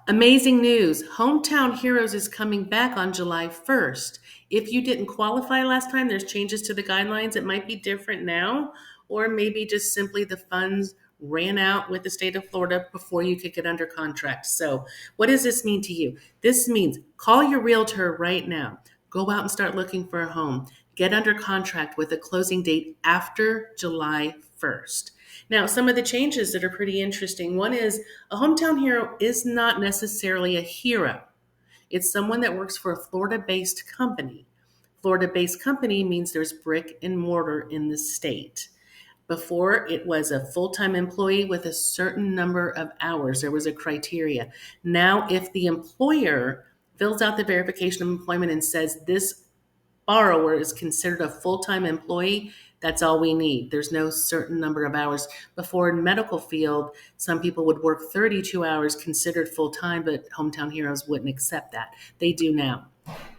Amazing news. Hometown Heroes is coming back on July 1st. If you didn't qualify last time, there's changes to the guidelines. It might be different now, or maybe just simply the funds ran out with the state of Florida before you could get under contract. So, what does this mean to you? This means call your realtor right now. Go out and start looking for a home. Get under contract with a closing date after July 1st. Now, some of the changes that are pretty interesting. One is a hometown hero is not necessarily a hero. It's someone that works for a Florida-based company. Florida-based company means there's brick and mortar in the state. Before, it was a full-time employee with a certain number of hours. There was a criteria. Now, if the employer fills out the verification of employment and says this borrower is considered a full-time employee, that's all we need. There's no certain number of hours. Before, in medical field, some people would work 32 hours considered full-time, but Hometown Heroes wouldn't accept that. They do now.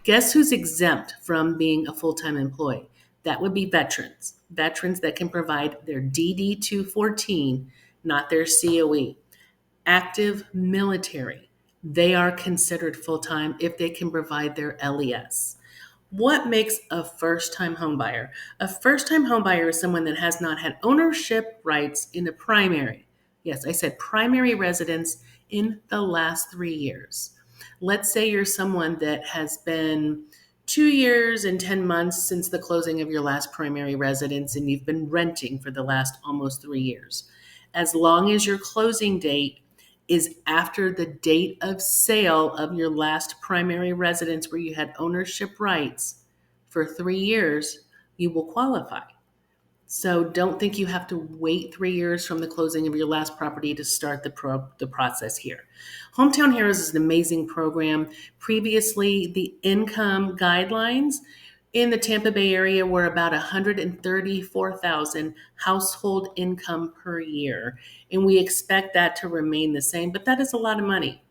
Guess who's exempt from being a full-time employee? That would be veterans. Veterans that can provide their DD 214, not their COE. Active military. They are considered full-time if they can provide their LES. What makes a first-time homebuyer? A first-time homebuyer is someone that has not had ownership rights in a primary. Yes, I said primary residence in the last 3 years. Let's say you're someone that has been 2 years and 10 months since the closing of your last primary residence, and you've been renting for the last almost 3 years. As long as your closing date is after the date of sale of your last primary residence where you had ownership rights for 3 years, you will qualify. So don't think you have to wait 3 years from the closing of your last property to start the process here. Hometown Heroes is an amazing program. Previously, the income guidelines in the Tampa Bay area were about 134,000 household income per year, and we expect that to remain the same, but that is a lot of money.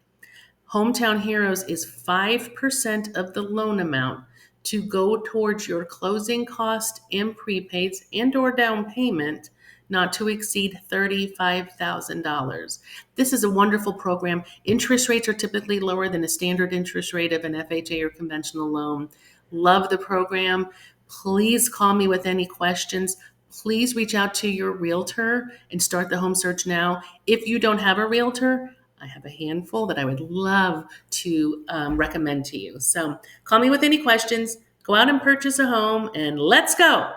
Hometown Heroes is 5% of the loan amount to go towards your closing cost and prepaids and or down payment, not to exceed $35,000. This is a wonderful program. Interest rates are typically lower than a standard interest rate of an FHA or conventional loan. Love the program. Please call me with any questions. Please reach out to your realtor and start the home search now. If you don't have a realtor, I have a handful that I would love to recommend to you. So call me with any questions. Go out and purchase a home, and let's go.